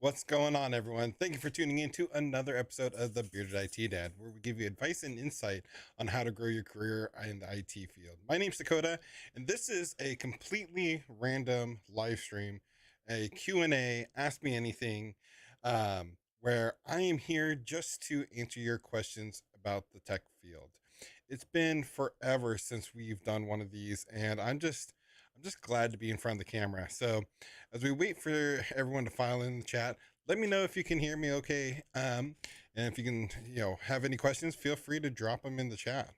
What's going on, everyone? Thank you for tuning in to another episode of the Bearded IT Dad, where we give you advice and insight on how to grow your career in the IT field. My name's Dakota, and this is a completely random live stream, a Q&A, Ask Me Anything, where I am here just to answer your questions about the tech field. It's been forever since we've done one of these, and I'm just glad to be in front of the camera. So, as we wait for everyone to file in the chat, let me know if you can hear me okay. And if you can, have any questions, feel free to drop them in the chat.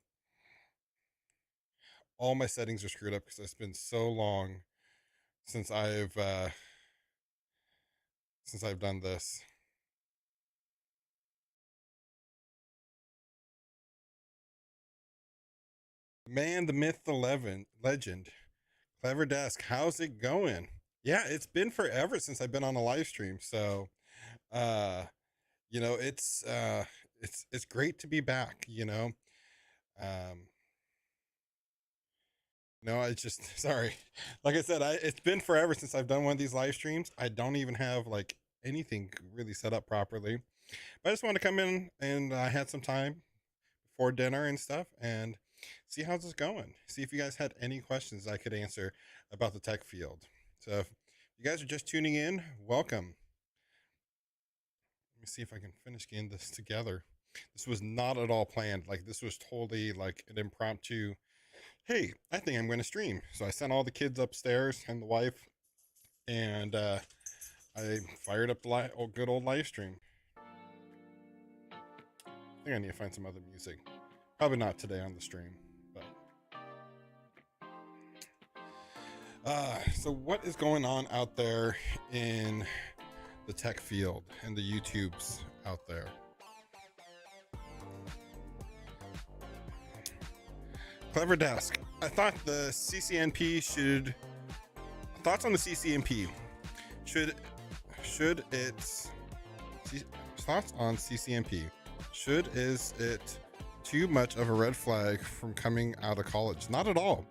All my settings are screwed up because it's been so long since I've done this. Man, the myth, the legend, Clever Desk. How's it going? Yeah, it's been forever since I've been on a live stream. So, uh, it's great to be back. Um, No, it's just sorry. Like I said, it's been forever since I've done one of these live streams. I don't even have like anything really set up properly. But I just want to come in and I had some time before dinner and stuff and see how's this going. See if you guys had any questions I could answer about the tech field. So if you guys are just tuning in, welcome. Let me see if I can finish getting this together. This was not at all planned. Like this was totally like an impromptu, hey, I think I'm going to stream. So I sent all the kids upstairs and the wife, and I fired up the good old live stream. I think I need to find some other music. Probably not today on the stream, but. So what is going on out there in the tech field and the YouTubes out there? Clever Desk. I thought the CCNP should. Thoughts on the CCNP? Should its thoughts on CCNP? Is it too much of a red flag from coming out of college? Not at all.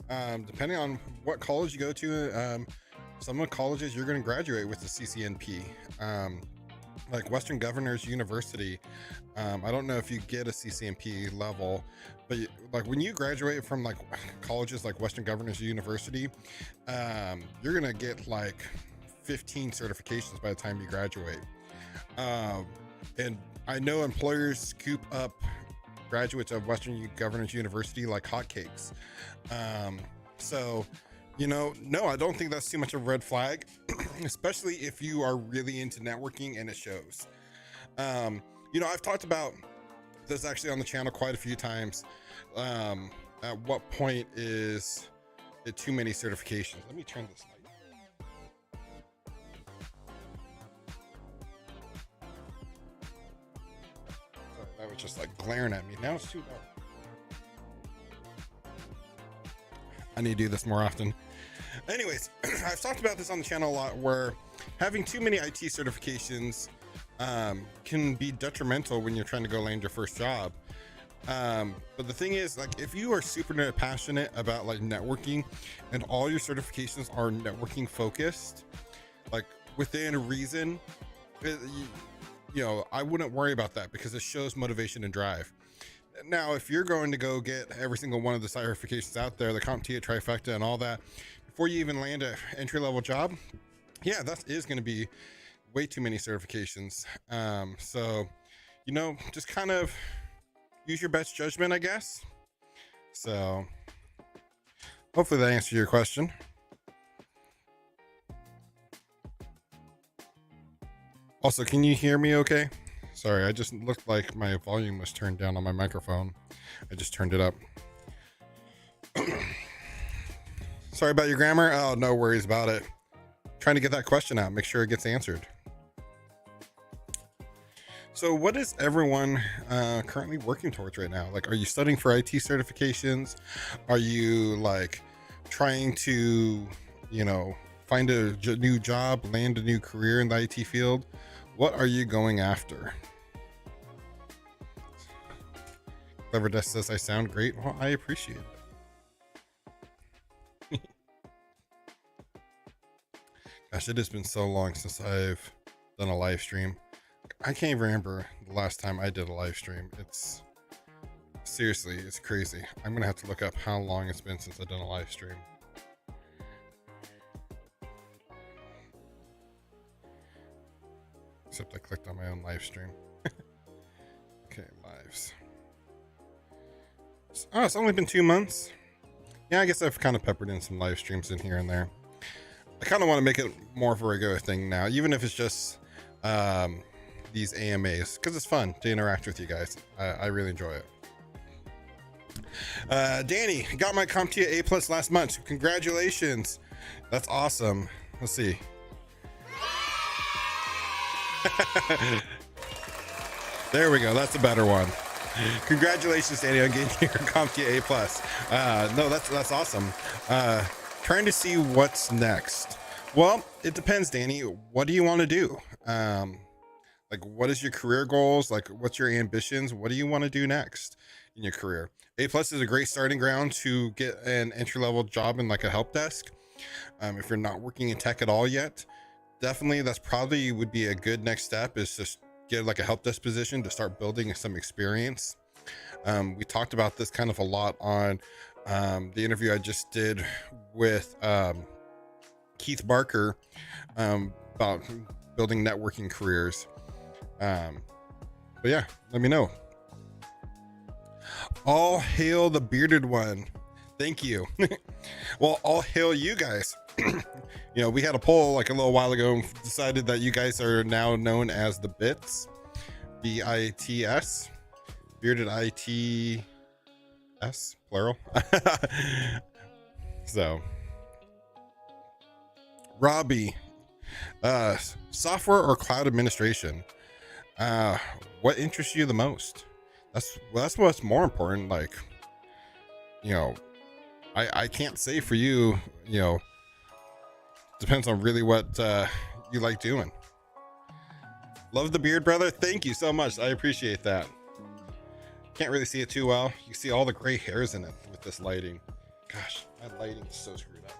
Depending on what college you go to, some of the colleges you're going to graduate with the CCNP. Like Western Governors University, I don't know if you get a CCNP level, but like when you graduate from like colleges like Western Governors University, you're gonna get like 15 certifications by the time you graduate. And I know employers scoop up graduates of Western Governors University like hotcakes. So, no, I don't think that's too much of a red flag, especially if you are really into networking and it shows. I've talked about this actually on the channel quite a few times. At what point is it too many certifications? Let me turn this light. Sorry, that was just like glaring at me. Now it's too dark. I need to do this more often. Anyways, I've talked about this on the channel a lot where having too many IT certifications can be detrimental when you're trying to go land your first job. But the thing is, like, if you are super passionate about like networking and all your certifications are networking focused, like within reason, I wouldn't worry about that because it shows motivation and drive. Now, if you're going to go get every single one of the certifications out there, the CompTIA trifecta and all that, before you even land an entry-level job, yeah, that is going to be way too many certifications. So, just kind of use your best judgment, I guess. So, hopefully that answers your question. Also, can you hear me okay? Sorry, I just looked like my volume was turned down on my microphone. I just turned it up. Sorry about your grammar. Oh, no worries about it. Trying to get that question out, make sure it gets answered. So what is everyone currently working towards right now? Like, are you studying for IT certifications? Are you like trying to, find a new job, land a new career in the IT field? What are you going after? Clever Desk says I sound great. Well, I appreciate it. Gosh, it has been so long since I've done a live stream. I can't even remember the last time I did a live stream. It's seriously, it's crazy. I'm gonna have to look up how long it's been since I've done a live stream. Except I clicked on my own live stream. Okay, lives. Oh, it's only been 2 months. Yeah, I guess I've kind of peppered in some live streams in here and there. I kind of want to make it more of a regular thing now, even if it's just these AMAs, because it's fun to interact with you guys. I really enjoy it. Danny, got my CompTIA A+ last month. Congratulations. That's awesome. Let's see. There we go. That's a better one. Congratulations, Danny, on getting your CompTIA A+. No, that's awesome. Trying to see what's next. Well, it depends, Danny. What do you want to do? Like, what is your career goals? Like, what's your ambitions? What do you want to do next in your career? A+ is a great starting ground to get an entry-level job in like a help desk. If you're not working in tech at all yet, definitely that's probably would be a good next step, is just get like a help desk position to start building some experience. We talked about this kind of a lot on the interview I just did with Keith Barker about building networking careers. But yeah, let me know. All hail the bearded one. Thank you. Well, all hail you guys. You know, we had a poll like a little while ago and decided that you guys are now known as the Bits. BITS. Bearded ITS, plural. So, Robbie, software or cloud administration? What interests you the most? That's what's more important. Like, you know, I can't say for you, you know, depends on really what you like doing. Love the beard, brother. Thank you so much. I appreciate that. Can't really see it too well. You see all the gray hairs in it with this lighting. Gosh, my lighting is so screwed up.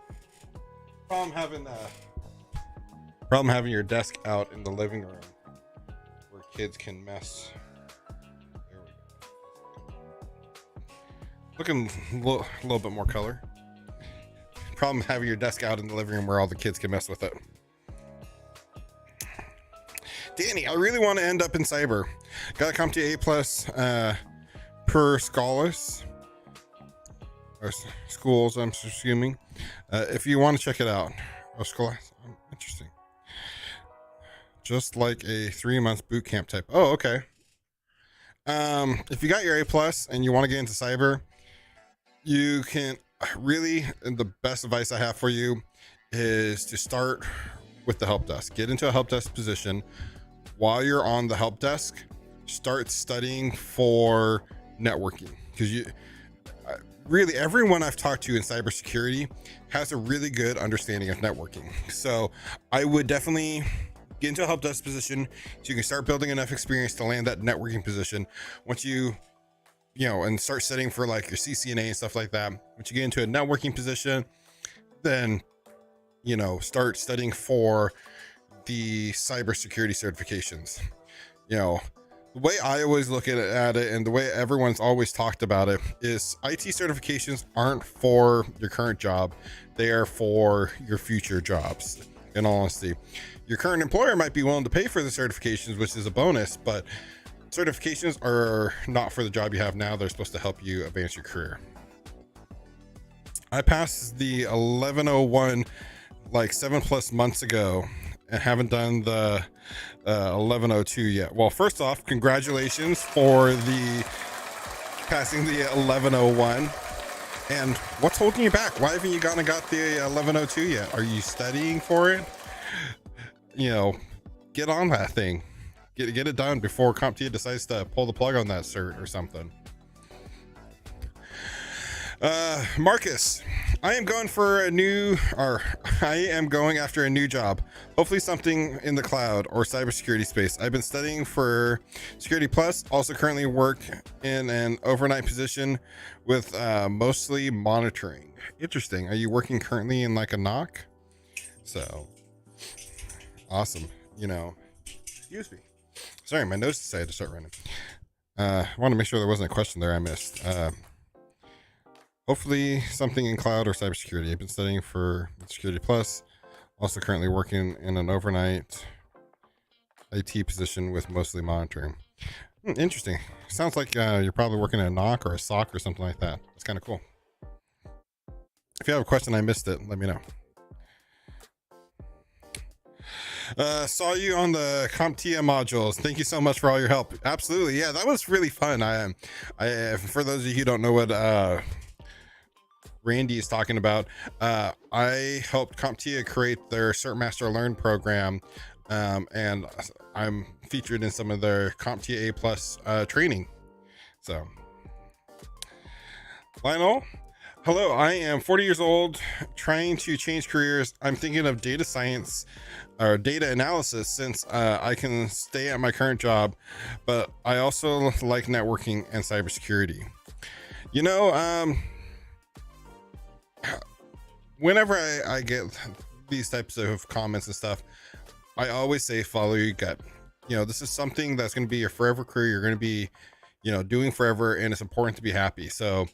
Problem having your desk out in the living room where kids can mess. There we go. Looking a little bit more color. Problem having your desk out in the living room where all the kids can mess with it. Danny, I really want to end up in cyber. Got a CompTIA A+ per Scholars or schools, I'm assuming. If you want to check it out. Oh, Scholars, interesting. Just like a 3-month boot camp type. Oh, okay. If you got your A+ and you want to get into cyber, you can really, and the best advice I have for you is to start with the help desk. Get into a help desk position. While you're on the help desk, start studying for networking, because you really, everyone I've talked to in cybersecurity has a really good understanding of networking. So I would definitely get into a help desk position so you can start building enough experience to land that networking position. Once you know, and start studying for like your CCNA and stuff like that. Once you get into a networking position, then, you know, start studying for the cybersecurity certifications. You know, the way I always look at it and the way everyone's always talked about it is IT certifications aren't for your current job. They are for your future jobs. In all honesty, your current employer might be willing to pay for the certifications, which is a bonus, but certifications are not for the job you have now. They're supposed to help you advance your career. I passed the 1101 like 7+ months ago and haven't done the 1102 yet. Well, first off, congratulations for the passing the 1101. And what's holding you back? Why haven't you got the 1102 yet? Are you studying for it? You know, get on that thing. Get it done before CompTIA decides to pull the plug on that cert or something. Marcus, I am going after a new job. Hopefully something in the cloud or cybersecurity space. I've been studying for Security Plus, also currently work in an overnight position with mostly monitoring. Interesting. Are you working currently in like a knock? So awesome. You know, Excuse me. Sorry, my nose decided to start running. I want to make sure there wasn't a question there I missed. Hopefully something in cloud or cybersecurity. I've been studying for Security Plus. Also currently working in an overnight IT position with mostly monitoring. Interesting. Sounds like you're probably working at a knock or a sock or something like that. It's kind of cool. If you have a question I missed it, let me know. Saw you on the CompTIA modules. Thank you so much for all your help. Absolutely. Yeah, that was really fun. I for those of you who don't know what Randy is talking about, I helped CompTIA create their Cert Master Learn program, and I'm featured in some of their CompTIA A Plus training. So, Lionel, hello, I am 40 years old, trying to change careers. I'm thinking of data science or data analysis since I can stay at my current job, but I also like networking and cybersecurity. You know, whenever I get these types of comments and stuff, I always say follow your gut. You know, this is something that's going to be your forever career. You're going to be, you know, doing forever, and it's important to be happy. So,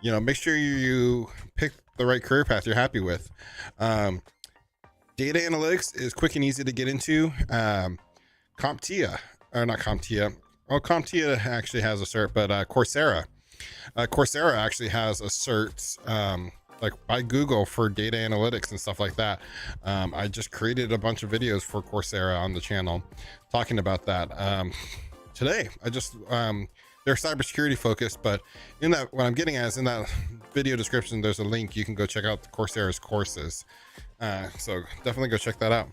you know, make sure you pick the right career path you're happy with. Data analytics is quick and easy to get into. CompTIA, or not CompTIA. Well, CompTIA actually has a cert, but Coursera actually has a cert, like by Google, for data analytics and stuff like that. I just created a bunch of videos for Coursera on the channel talking about that today. They're cybersecurity focused, but in that, what I'm getting at is in that video description, there's a link. You can go check out Coursera's courses. So definitely go check that out.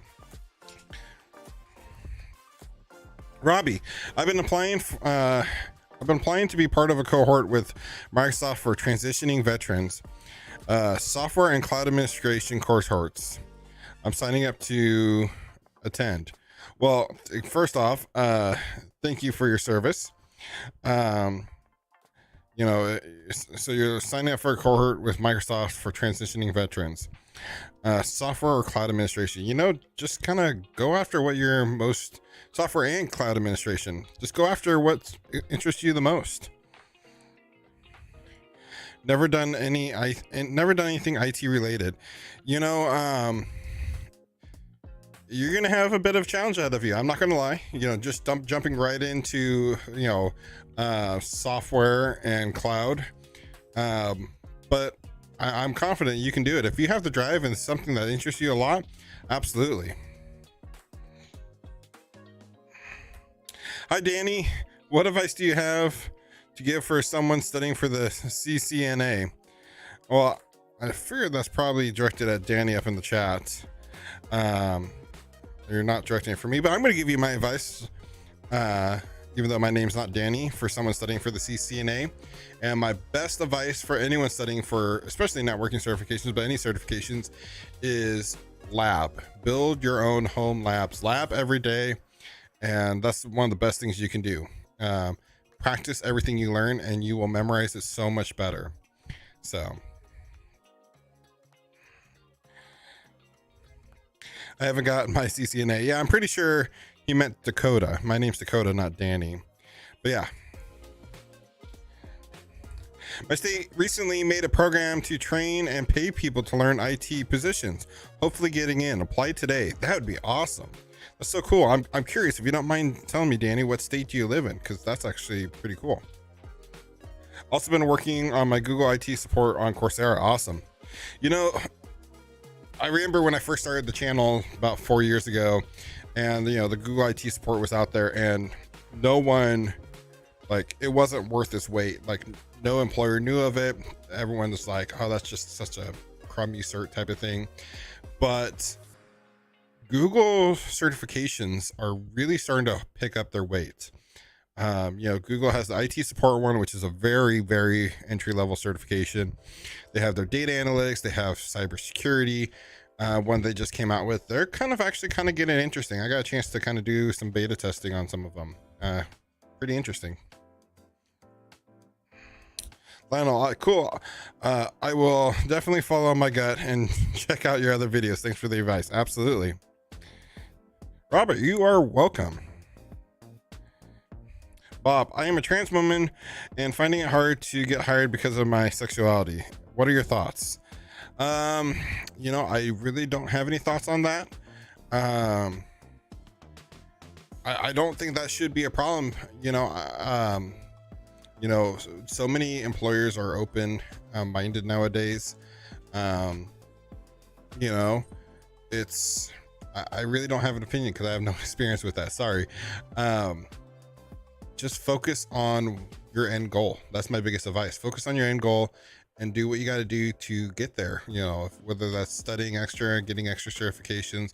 Robbie, I've been applying to be part of a cohort with Microsoft for transitioning veterans, software and cloud administration cohorts. I'm signing up to attend. Well, first off, thank you for your service. You know, so you're signing up for a cohort with Microsoft for transitioning veterans, software or cloud administration. You know, just kind of go after what you're most, software and cloud administration. Just go after what interests you the most. Never done anything IT related. You know, you're gonna have a bit of challenge out of you. I'm not gonna lie. You know, just jumping right into, you know, software and cloud. But I'm confident you can do it if you have the drive and something that interests you a lot. Absolutely. Hi, Danny. What advice do you have to give for someone studying for the CCNA? Well, I figured that's probably directed at Danny up in the chat. You're not directing it for me, but I'm going to give you my advice, even though my name's not Danny, for someone studying for the CCNA. And my best advice for anyone studying for, especially networking certifications, but any certifications, is lab. Build your own home labs. Lab every day, and that's one of the best things you can do. Practice everything you learn, and you will memorize it so much better. So I haven't got my CCNA. Yeah, I'm pretty sure he meant Dakota. My name's Dakota, not Danny. But yeah. My state recently made a program to train and pay people to learn IT positions. Hopefully getting in. Apply today. That would be awesome. That's so cool. I'm curious, if you don't mind telling me, Danny, what state do you live in? Because that's actually pretty cool. Also been working on my Google IT support on Coursera. Awesome. You know, I remember when I first started the channel about 4 years ago, and you know, the Google IT support was out there, and no one, like, it wasn't worth its weight. Like, no employer knew of it. Everyone was like, oh, that's just such a crummy cert type of thing. But Google certifications are really starting to pick up their weight. You know, Google has the IT support one, which is a very, very entry-level certification. They have their data analytics. They have cybersecurity, one they just came out with. They're actually getting interesting. I got a chance to kind of do some beta testing on some of them. Pretty interesting. Lionel, cool. I will definitely follow my gut and check out your other videos. Thanks for the advice. Absolutely. Robert, you are welcome. Bob, I am a trans woman and finding it hard to get hired because of my sexuality. What are your thoughts? I really don't have any thoughts on that. I don't think that should be a problem. So many employers are open minded nowadays. I really don't have an opinion because I have no experience with that. Sorry. Just focus on your end goal. That's my biggest advice. Focus on your end goal and do what you got to do to get there. Whether that's studying extra, getting extra certifications,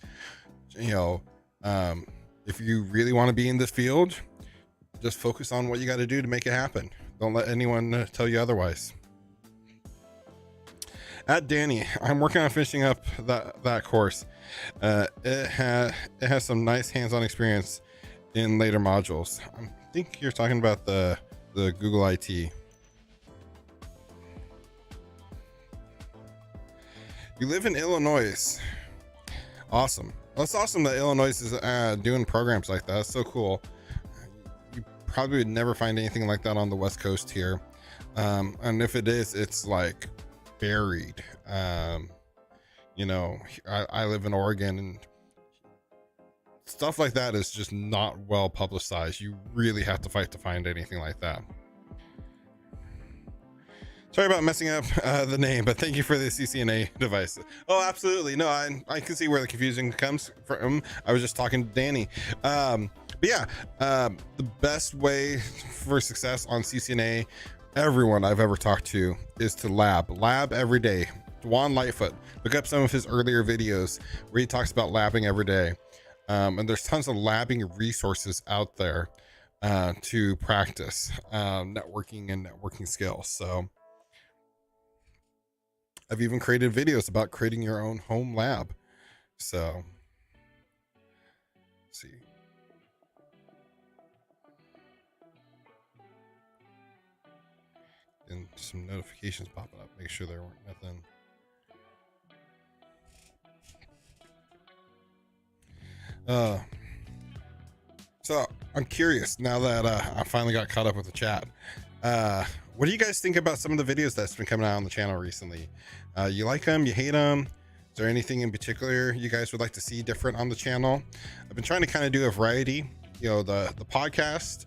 if you really want to be in this field, just focus on what you got to do to make it happen. Don't let anyone tell you otherwise. At Danny, I'm working on finishing up that course. It has some nice hands-on experience in later modules. I think you're talking about the Google IT. You live in Illinois. Awesome. Well, it's awesome that Illinois is doing programs like that. That's so cool. You probably would never find anything like that on the West Coast here. And if it is, it's like buried. I live in Oregon, and stuff like that is just not well publicized. You really have to fight to find anything like that. Sorry about messing up the name, but thank you for the CCNA device. Oh, absolutely. No, I can see where the confusion comes from. I was just talking to Danny. The best way for success on CCNA, everyone I've ever talked to, is to lab every day. Juan Lightfoot, look up some of his earlier videos where he talks about labbing every day. And there's tons of labbing resources out there to practice networking and networking skills. So I've even created videos about creating your own home lab. So let's see. And some notifications popping up. Make sure there weren't nothing. So I'm curious now that I finally got caught up with the chat. What do you guys think about some of the videos that's been coming out on the channel recently? You like them? You hate them? Is there anything in particular you guys would like to see different on the channel? I've been trying to kind of do a variety. The podcast,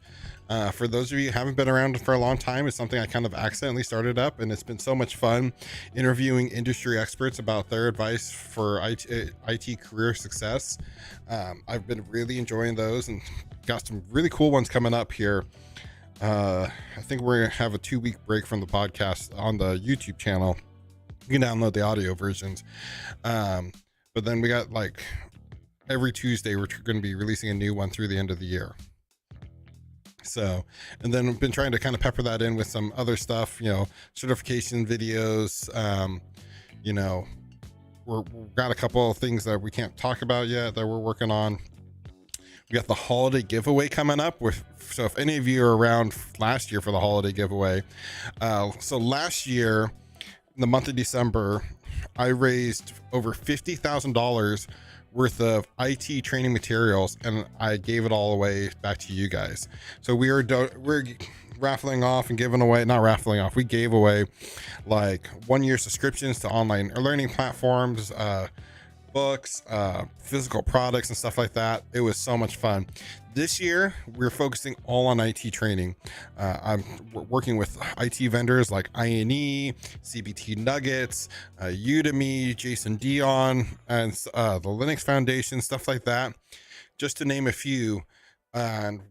for those of you who haven't been around for a long time, is something I kind of accidentally started up, and it's been so much fun interviewing industry experts about their advice for IT career success. I've been really enjoying those and got some really cool ones coming up here. I think we're gonna have a 2-week break from the podcast on the YouTube channel. You can download the audio versions, but then we got like every Tuesday we're going to be releasing a new one through the end of the year. So, and then we've been trying to kind of pepper that in with some other stuff, certification videos. We've got a couple of things that we can't talk about yet that we're working on. We got the holiday giveaway coming up so if any of you are around last year for the holiday giveaway, so last year in the month of December, I raised over $50,000 worth of IT training materials, and I gave it all away back to you guys. So we're raffling off and giving away, not raffling off, we gave away like 1-year subscriptions to online learning platforms, books, physical products and stuff like that. It was so much fun. This year we're focusing all on IT training. I'm working with IT vendors like INE, CBT Nuggets, Udemy, Jason Dion, and the Linux Foundation, stuff like that, just to name a few. And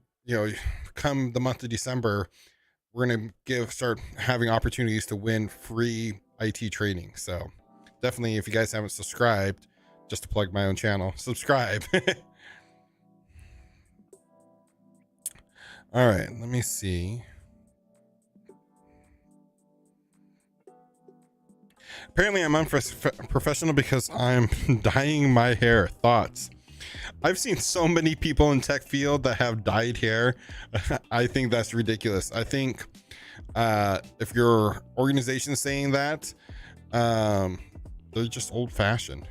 come the month of December, we're going to start having opportunities to win free IT training. So definitely, if you guys haven't subscribed, just to plug my own channel, subscribe. All right, let me see. Apparently I'm unprofessional because I'm dyeing my hair. Thoughts? I've seen so many people in tech field that have dyed hair. I think that's ridiculous. I think if your organization is saying that, they're just old fashioned.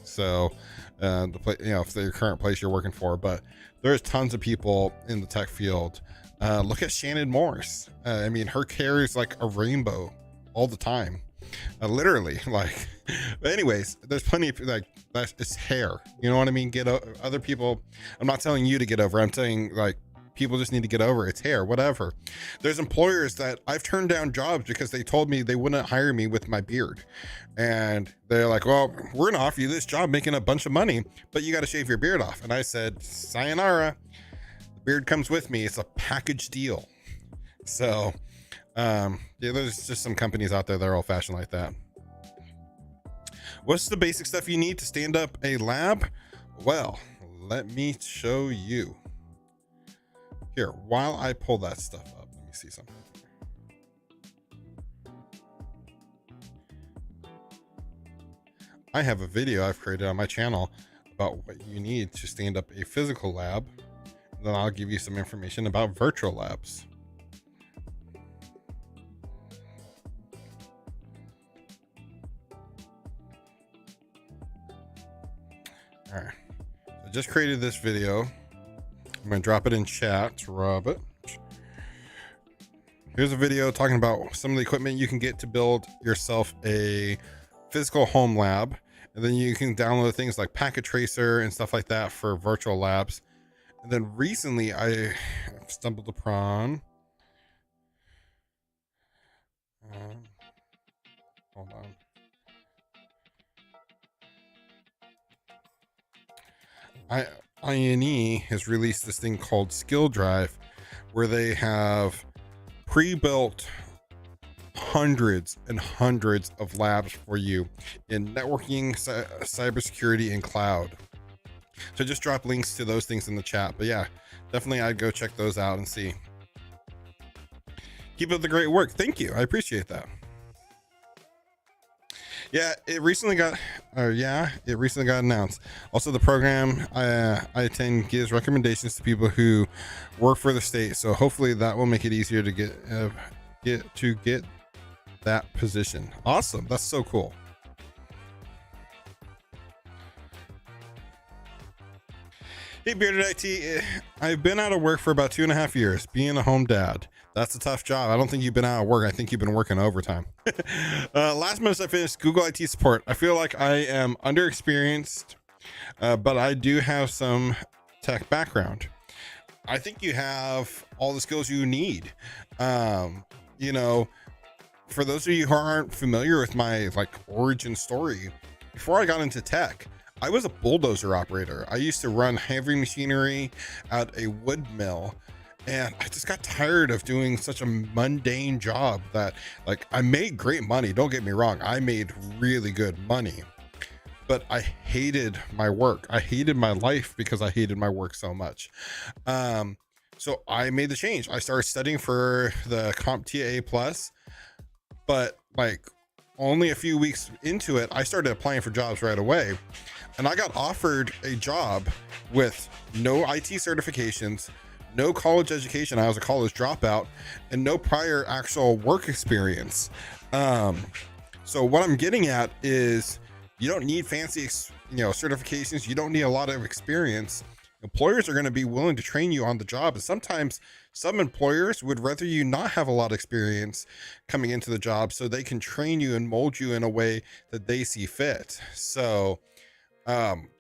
So if the current place you're working for, but there's tons of people in the tech field Look at Shannon Morse. I mean, her hair is like a rainbow all the time, literally. Like, but anyways, there's plenty of like it's hair. You know what I mean? Other people. I'm not telling you to get over. I'm saying like people just need to get over it. It's hair, whatever. There's employers that I've turned down jobs because they told me they wouldn't hire me with my beard, and they're like, well, we're gonna offer you this job making a bunch of money, but you got to shave your beard off. And I said, sayonara. The beard comes with me. It's a package deal. So yeah, there's just some companies out there that are old fashioned like that. What's the basic stuff you need to stand up a lab? Well, let me show you here while I pull that stuff up. Let me see something. I have a video I've created on my channel about what you need to stand up a physical lab. Then I'll give you some information about virtual labs. All right, I just created this video. I'm gonna drop it in chat, Robert. Here's a video talking about some of the equipment you can get to build yourself a physical home lab. And then you can download things like Packet Tracer and stuff like that for virtual labs. And then recently I stumbled upon, hold on. INE has released this thing called Skill Drive, where they have pre-built hundreds and hundreds of labs for you in networking, cybersecurity, and cloud. So just drop links to those things in the chat. But yeah, definitely I'd go check those out and see. Keep up the great work. Thank you. I appreciate that. Yeah, it recently got announced. Also, the program I attend gives recommendations to people who work for the state. So hopefully that will make it easier to get that position. Awesome. That's so cool. Hey, Bearded IT. I've been out of work for about 2.5 years, being a home dad. That's a tough job. I don't think you've been out of work. I think you've been working overtime. Last month I finished Google IT support. I feel like I am underexperienced, but I do have some tech background. I think you have all the skills you need. You know, for those of you who aren't familiar with my origin story, before I got into tech, I was a bulldozer operator. I used to run heavy machinery at a wood mill, and I just got tired of doing such a mundane job that I made great money. Don't get me wrong. I made really good money, but I hated my work. I hated my life because I hated my work so much. So I made the change. I started studying for the CompTIA Plus, but only a few weeks into it, I started applying for jobs right away. And I got offered a job with no IT certifications, no college education. I was a college dropout, and no prior actual work experience. So what I'm getting at is you don't need fancy, certifications. You don't need a lot of experience. Employers are going to be willing to train you on the job. And sometimes some employers would rather you not have a lot of experience coming into the job so they can train you and mold you in a way that they see fit. So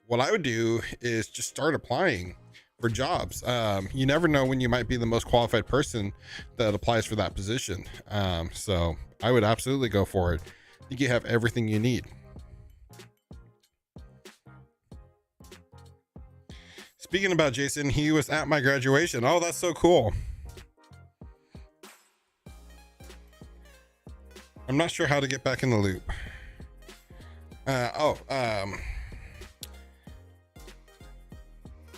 what I would do is just start applying for jobs. You never know when you might be the most qualified person that applies for that position. So I would absolutely go for it. I think you have everything you need. Speaking about Jason, he was at my graduation. Oh, that's so cool. I'm not sure how to get back in the loop.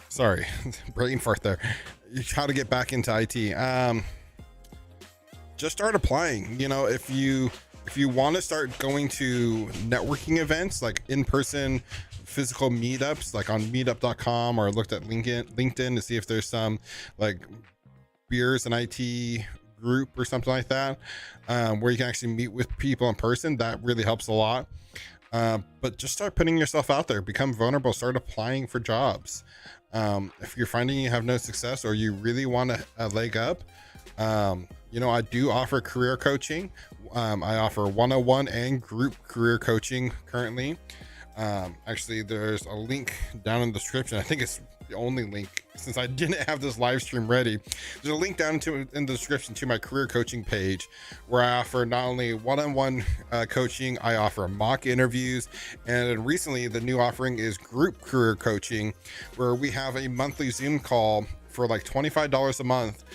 Sorry, brain fart there. How to get back into IT. Just start applying. If you want to start going to networking events, like in-person physical meetups, like on meetup.com, or looked at LinkedIn to see if there's some beers and IT group or something like that, where you can actually meet with people in person. That really helps a lot. But just start putting yourself out there, become vulnerable, start applying for jobs. If you're finding you have no success or you really want a leg up, I do offer career coaching. I offer one-on-one and group career coaching currently. Actually, there's a link down in the description. I think it's the only link, since I didn't have this live stream ready. There's a link down in the description to my career coaching page, where I offer not only one-on-one coaching, I offer mock interviews, and recently the new offering is group career coaching, where we have a monthly Zoom call for like $25 a month.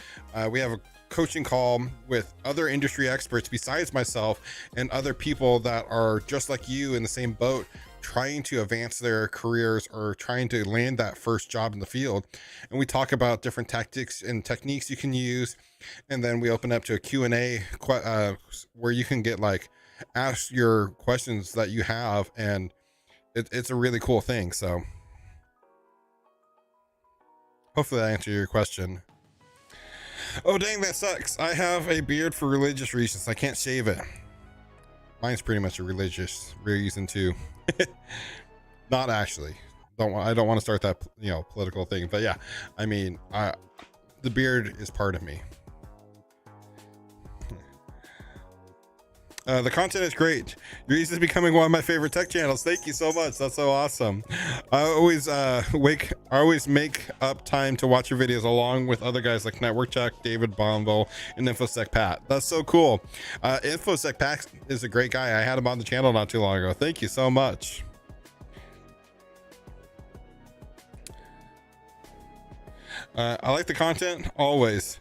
We have a coaching call with other industry experts besides myself, and other people that are just like you in the same boat, trying to advance their careers or trying to land that first job in the field. And we talk about different tactics and techniques you can use, and then we open up to a Q&A where you can get ask your questions that you have, and it's a really cool thing. So hopefully that answered your question. Oh dang, that sucks. I have a beard for religious reasons. I can't shave it. Mine's pretty much a religious reason too. Not actually. I don't want to start that political thing, but yeah, I mean, the beard is part of me. The content is great. You're easily becoming one of my favorite tech channels. Thank you so much. That's so awesome. I always make up time to watch your videos along with other guys like Network Check, David Bonville, and InfoSec Pat. That's so cool. InfoSec Pat is a great guy. I had him on the channel not too long ago. Thank you so much. I like the content always.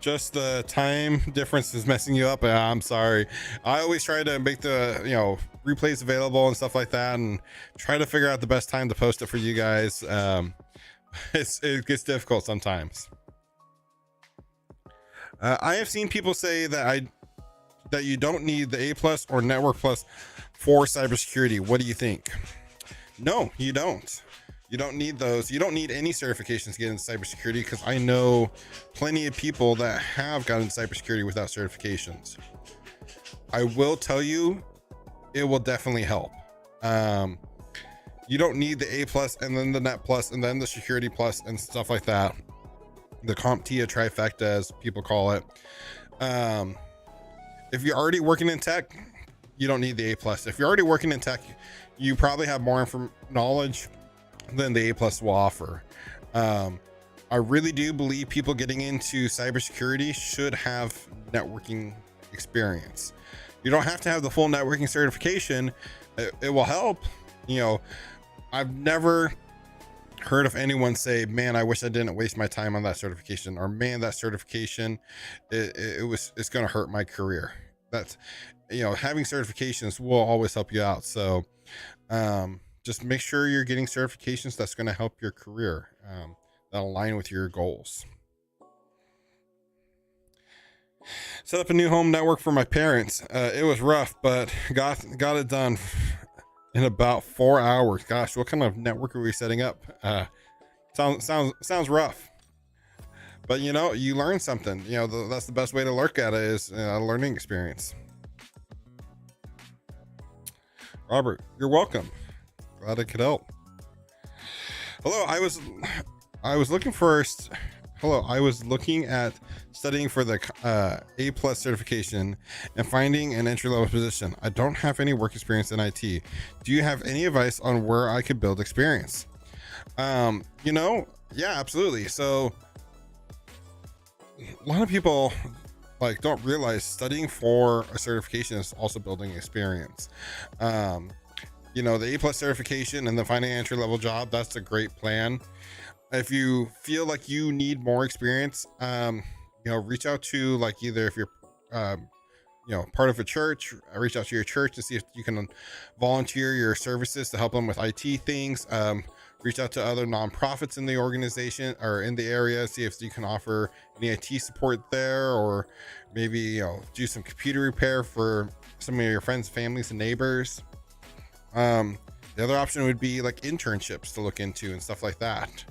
Just the time difference is messing you up. I'm sorry. I always try to make the replays available and stuff like that, and try to figure out the best time to post it for you guys. It gets difficult sometimes. I have seen people say that you don't need the A+ or Network Plus for cybersecurity. What do you think? No, you don't. You don't need those. You don't need any certifications to get into cybersecurity, because I know plenty of people that have gotten into cybersecurity without certifications. I will tell you, it will definitely help. You don't need the A+ and then the Net Plus and then the Security Plus and stuff like that. The CompTIA trifecta, as people call it. If you're already working in tech, you don't need the A+. If you're already working in tech, you probably have more knowledge than the A+ will offer. I really do believe people getting into cybersecurity should have networking experience. You don't have to have the full networking certification. It will help. I've never heard of anyone say, man, I wish I didn't waste my time on that certification, or man, that certification, it's going to hurt my career. That's, having certifications will always help you out. So, just make sure you're getting certifications that's going to help your career, that align with your goals. Set up a new home network for my parents. It was rough, but got it done in about 4 hours. Gosh, what kind of network are we setting up? Sounds rough, but you learn something. That's the best way to look at it, is a learning experience. Robert, you're welcome. Glad I could help. Hello, I was looking at studying for the A+ certification and finding an entry-level position. I don't have any work experience in IT. Do you have any advice on where I could build experience? Yeah, absolutely. So a lot of people don't realize studying for a certification is also building experience. The A+ certification and the finding an entry-level job, that's a great plan. If you feel like you need more experience, reach out to either, if you're part of a church, reach out to your church to see if you can volunteer your services to help them with IT things. Reach out to other nonprofits in the organization or in the area, see if you can offer any IT support there, or maybe do some computer repair for some of your friends, families, and neighbors. The other option would be internships to look into and stuff like that.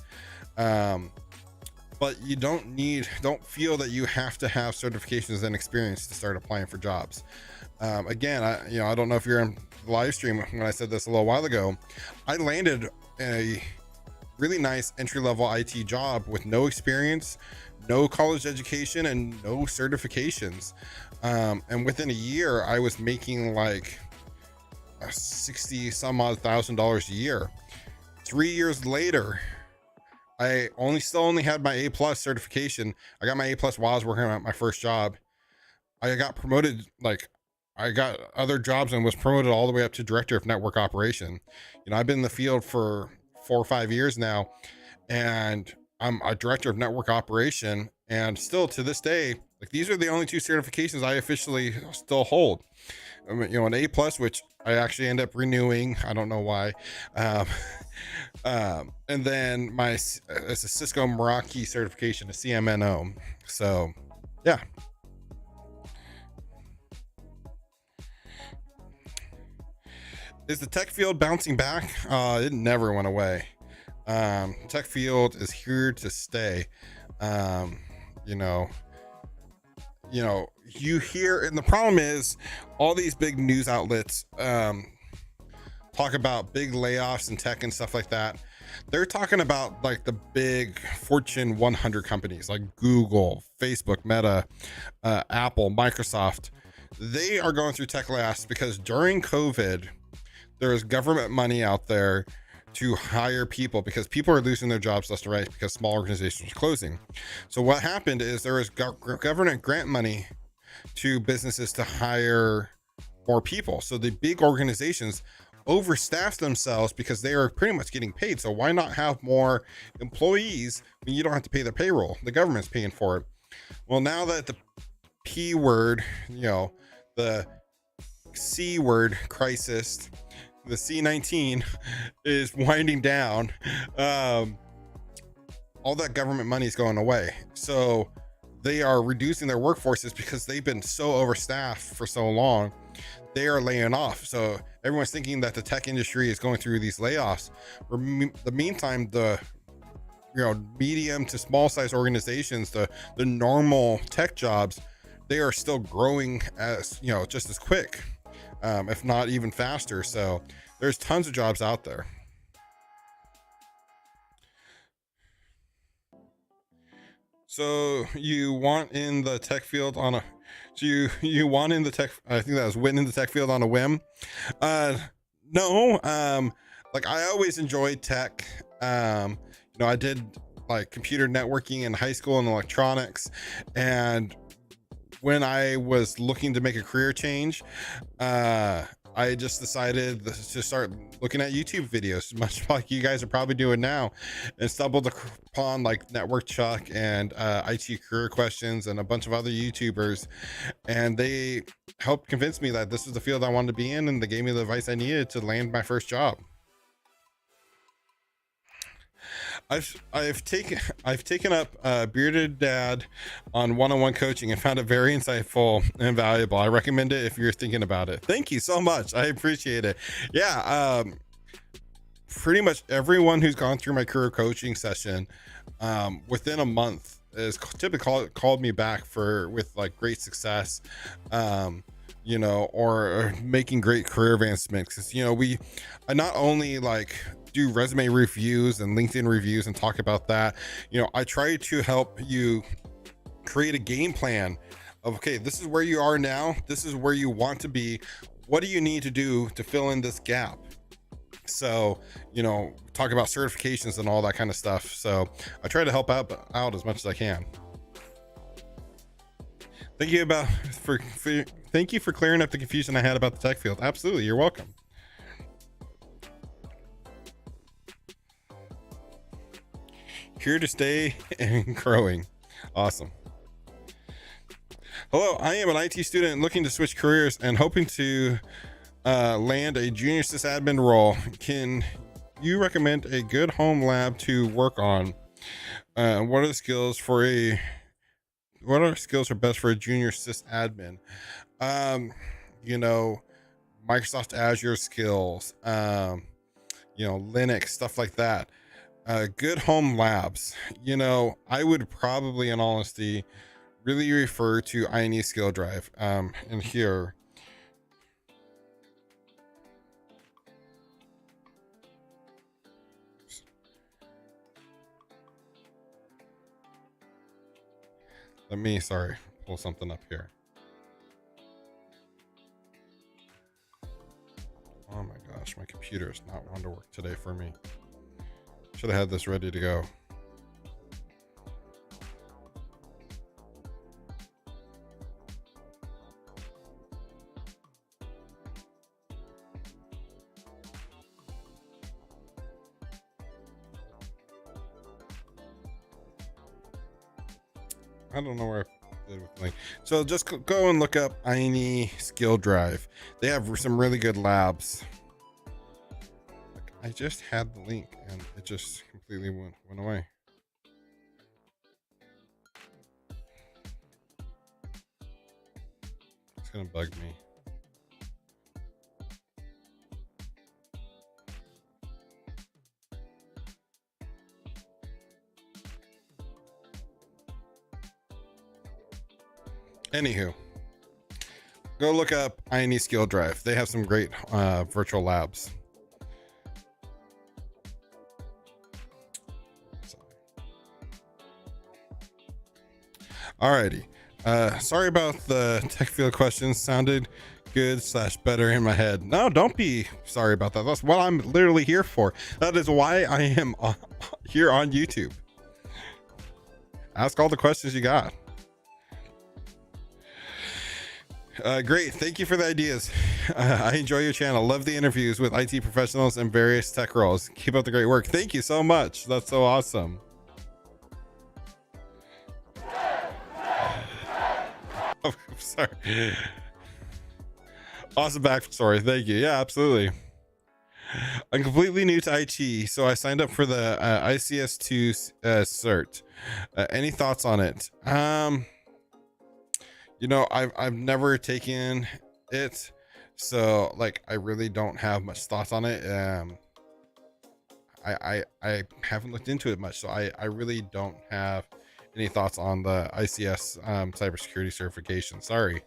But you don't feel that you have to have certifications and experience to start applying for jobs. Again, I don't know if you're in the live stream when I said this a little while ago. I landed a really nice entry-level IT job with no experience, no college education, and no certifications. And within a year, I was making like 60 some odd $1,000 a year. 3 years later, I still only had my A+ certification. I got my A+ while I was working at my first job. I got promoted, like I got other jobs and was promoted all the way up to director of network operation. I've been in the field for 4 or 5 years now, and I'm a director of network operation, and still to this day, like, these are the only 2 certifications I officially still hold. An A+, which I actually end up renewing. I don't know why. And then it's a Cisco Meraki certification, a CMNO. So yeah. Is the tech field bouncing back? It never went away. Tech field is here to stay. You hear, and the problem is all these big news outlets talk about big layoffs in tech and stuff like that. They're talking about like the big Fortune 100 companies like Google, Facebook, Meta, Apple, Microsoft. They are going through tech layoffs because during COVID, there is government money out there to hire people because people are losing their jobs left and right because small organizations are closing. So what happened is there was government grant money to businesses to hire more people. So the big organizations overstaffed themselves because they are pretty much getting paid. So why not have more employees when you don't have to pay their payroll? The government's paying for it. Well, now that the P word, the C word crisis, the C-19 is winding down, all that government money is going away. So they are reducing their workforces because they've been so overstaffed for so long. They are laying off. So everyone's thinking that the tech industry is going through these layoffs. In the meantime, the medium to small size organizations, the normal tech jobs, they are still growing as just as quick, if not even faster. So there's tons of jobs out there. So you want in the tech field on a, you want in the tech, I think that was win in the tech field on a whim. No, like I always enjoyed tech. I did like computer networking in high school and electronics. And when I was looking to make a career change, I just decided to start looking at YouTube videos, much like you guys are probably doing now, and stumbled upon like Network Chuck and IT Career Questions and a bunch of other YouTubers. And they helped convince me that this was the field I wanted to be in, and they gave me the advice I needed to land my first job. I've taken up Bearded Dad on one-on-one coaching and found it very insightful and valuable. I recommend it if you're thinking about it. Thank you so much. I appreciate it. Yeah, pretty much everyone who's gone through my career coaching session within a month is typically called me back with like great success, or making great career advancements. I not only like do resume reviews and LinkedIn reviews and talk about that. I try to help you create a game plan of, okay, this is where you are now. This is where you want to be. What do you need to do to fill in this gap? So, talk about certifications and all that kind of stuff. So I try to help out as much as I can. Thank you for clearing up the confusion I had about the tech field. Absolutely. You're welcome. Here to stay and growing. Awesome. Hello, I am an IT student looking to switch careers and hoping to land a junior sysadmin role. Can you recommend a good home lab to work on? What are skills are best for a junior sysadmin? Microsoft Azure skills, Linux, stuff like that. Good home labs. I would probably, in honesty, really refer to INE Skill Drive. And here, Let me, sorry, pull something up here. Oh my gosh, my computer is not wanting to work today for me. Should have had this ready to go. I don't know where I did with the link. So just go and look up I.T Skill Drive. They have some really good labs. Like, I just had the link and it just completely went away. It's gonna bug me. Anywho, go look up I.T Skill Drive. They have some great virtual labs. Alrighty. Sorry about the tech field questions. Sounded good / better in my head. No, don't be sorry about that. That's what I'm literally here for. That is why I am here on YouTube. Ask all the questions you got. Great. Thank you for the ideas. I enjoy your channel. Love the interviews with IT professionals and various tech roles. Keep up the great work. Thank you so much. That's so awesome. Oh, sorry. Awesome backstory. Thank you. Yeah, absolutely. I'm completely new to IT, so I signed up for the ICS2 cert. Any thoughts on it? You know, I've never taken it, so like I really don't have much thoughts on it. I haven't looked into it much, so I really don't have any thoughts on the ICS cybersecurity certification. Sorry.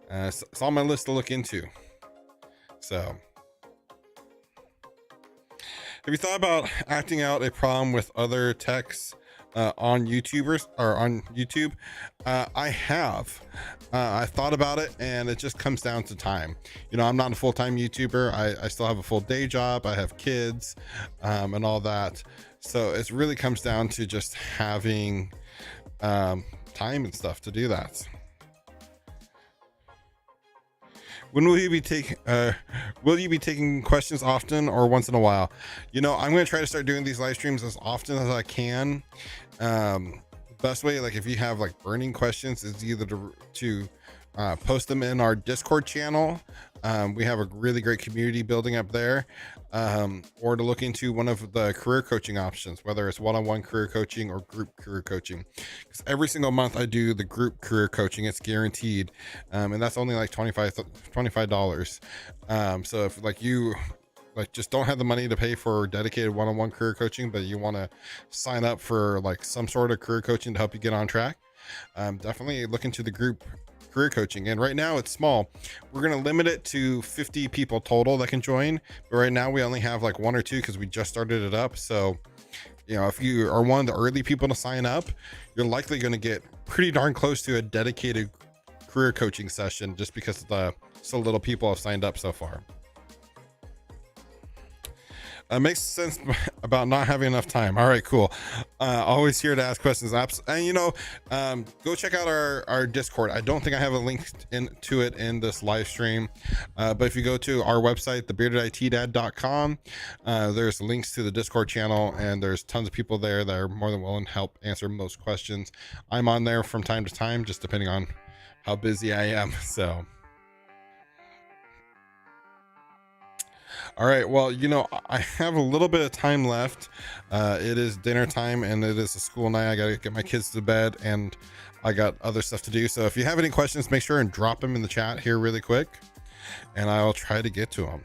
It's on my list to look into. So, have you thought about acting out a problem with other techs on YouTubers or on YouTube? I have. I thought about it, and it just comes down to time. You know, I'm not a full-time YouTuber. I still have a full day job. I have kids and all that. So it really comes down to just having time and stuff to do that. When will you be taking questions often or once in a while? You know, I'm going to try to start doing these live streams as often as I can. Best way, like if you have like burning questions, is either to post them in our Discord channel. We have a really great community building up there. Or to look into one of the career coaching options, whether it's one-on-one career coaching or group career coaching. Because every single month I do the group career coaching, it's guaranteed, and that's only like $25. So if like you just don't have the money to pay for dedicated one-on-one career coaching, but you want to sign up for like some sort of career coaching to help you get on track, definitely look into the group career coaching. And right now it's small. We're going to limit it to 50 people total that can join, but right now we only have like 1 or 2 because we just started it up. So, you know, if you are one of the early people to sign up, you're likely going to get pretty darn close to a dedicated career coaching session just because so little people have signed up so far. Makes sense about not having enough time. All right, cool. Always here to ask questions. And you know, go check out our Discord. I don't think I have a link to it in this live stream, but if you go to our website, thebeardeditdad.com, there's links to the Discord channel, and there's tons of people there that are more than willing to help answer most questions. I'm on there from time to time, just depending on how busy I am. So. All right, well, you know, I have a little bit of time left. It is dinner time and it is a school night. I gotta get my kids to bed and I got other stuff to do. So if you have any questions, make sure and drop them in the chat here really quick and I'll try to get to them.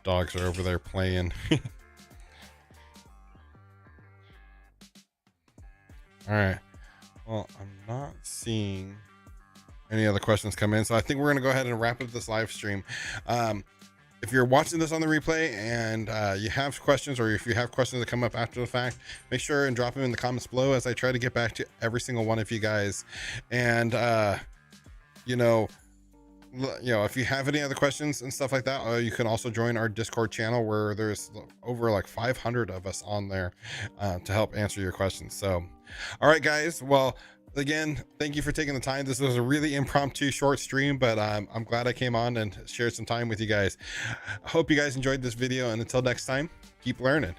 Dogs are over there playing. All right, well, I'm not seeing any other questions come in, so I think we're going to go ahead and wrap up this live stream. if you're watching this on the replay and you have questions, or if you have questions that come up after the fact, make sure and drop them in the comments below, as I try to get back to every single one of you guys. And you know, if you have any other questions and stuff like that, you can also join our Discord channel, where there's over like 500 of us on there to help answer your questions. So, all right, guys. Well, again, thank you for taking the time. This was a really impromptu short stream, but I'm glad I came on and shared some time with you guys. I hope you guys enjoyed this video, and until next time, keep learning.